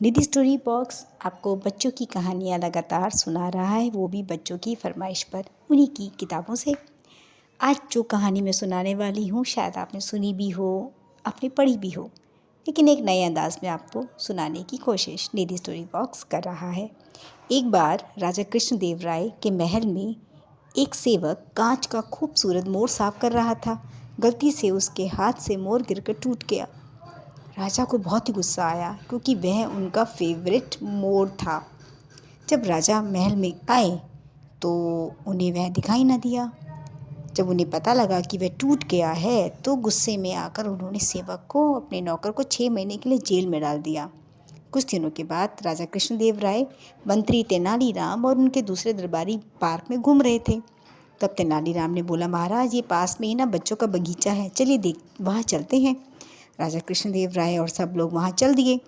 निधि story box आपको बच्चों की कहानियाँ लगातार सुना रहा है, वो भी बच्चों की फरमाइश पर, उन्हीं की किताबों से। आज जो कहानी मैं सुनाने वाली हूँ शायद आपने सुनी भी हो, आपने पढ़ी भी हो, लेकिन एक नए अंदाज में आपको सुनाने की कोशिश निधि स्टोरी बॉक्स कर रहा है। एक बार राजा कृष्णदेव राय के महल में एक सेवक कांच का खूबसूरत मोर साफ कर रहा था। गलती से उसके हाथ से मोर गिरकर टूट गया। राजा को बहुत ही गुस्सा आया क्योंकि वह उनका फेवरेट मोर था। जब राजा महल में आए तो उन्हें वह दिखाई न दिया। जब उन्हें पता लगा कि वह टूट गया है तो गुस्से में आकर उन्होंने सेवक को, अपने नौकर को 6 महीने के लिए जेल में डाल दिया। कुछ दिनों के बाद राजा कृष्णदेव राय, मंत्री तेनालीराम और उनके दूसरे दरबारी पार्क में घूम रहे थे। तब तेनालीराम ने बोला, महाराज ये पास में ही ना बच्चों का बगीचा है, चलिए वहाँ चलते हैं। राजा कृष्णदेव राय और सब लोग वहाँ चल दिए।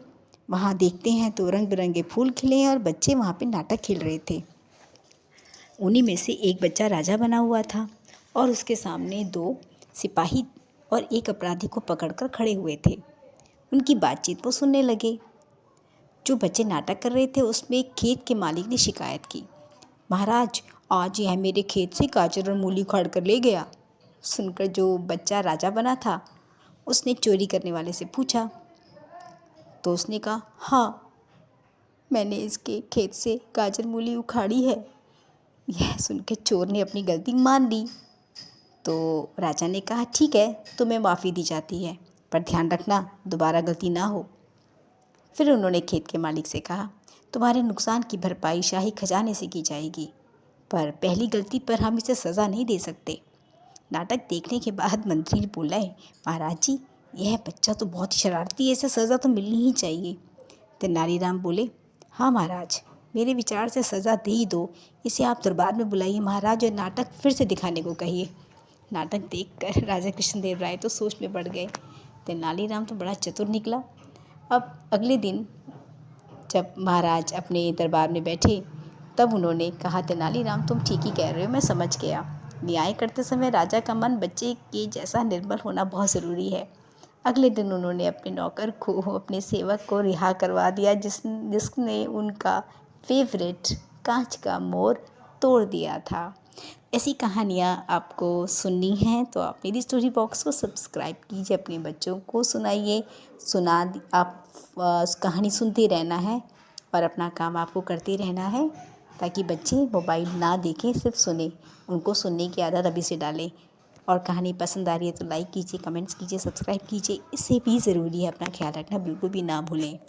वहाँ देखते हैं तो रंग बिरंगे फूल खिले हैं और बच्चे वहाँ पे नाटक खेल रहे थे। उन्हीं में से एक बच्चा राजा बना हुआ था और उसके सामने 2 सिपाही और एक अपराधी को पकड़कर खड़े हुए थे। उनकी बातचीत वो सुनने लगे। जो बच्चे नाटक कर रहे थे उसमें एक खेत के मालिक ने शिकायत की, महाराज आज यह मेरे खेत से गाजर और मूली उखाड़ कर ले गया। सुनकर जो बच्चा राजा बना था उसने चोरी करने वाले से पूछा तो उसने कहा, हाँ मैंने इसके खेत से गाजर मूली उखाड़ी है। यह सुनकर चोर ने अपनी गलती मान ली। तो राजा ने कहा, ठीक है तुम्हें माफ़ी दी जाती है, पर ध्यान रखना दोबारा गलती ना हो। फिर उन्होंने खेत के मालिक से कहा, तुम्हारे नुकसान की भरपाई शाही खजाने से की जाएगी, पर पहली गलती पर हम इसे सज़ा नहीं दे सकते। नाटक देखने के बाद मंत्री बोला है, महाराज जी यह बच्चा तो बहुत ही शरारती है, इसे सज़ा तो मिलनी ही चाहिए। तेनालीराम बोले, हाँ महाराज मेरे विचार से सज़ा दे ही दो, इसे आप दरबार में बुलाइए महाराज और नाटक फिर से दिखाने को कहिए। नाटक देखकर राजा कृष्णदेव राय तो सोच में पड़ गए। तेनालीराम तो बड़ा चतुर निकला। अब अगले दिन जब महाराज अपने दरबार में बैठे तब उन्होंने कहा, तेनालीराम तुम ठीक ही कह रहे हो, मैं समझ गया। न्याय करते समय राजा का मन बच्चे के जैसा निर्मल होना बहुत ज़रूरी है। अगले दिन उन्होंने अपने नौकर को, अपने सेवक को रिहा करवा दिया जिसने उनका फेवरेट कांच का मोर तोड़ दिया था। ऐसी कहानियाँ आपको सुननी हैं तो आप मेरी स्टोरी बॉक्स को सब्सक्राइब कीजिए, अपने बच्चों को सुनाइए। आप कहानी सुनते रहना है और अपना काम आपको करते रहना है ताकि बच्चे मोबाइल ना देखें, सिर्फ सुने। उनको सुनने की आदत अभी से डालें। और कहानी पसंद आ रही है तो लाइक कीजिए, कमेंट्स कीजिए, सब्सक्राइब कीजिए। इससे भी ज़रूरी है अपना ख्याल रखना बिल्कुल भी ना भूलें।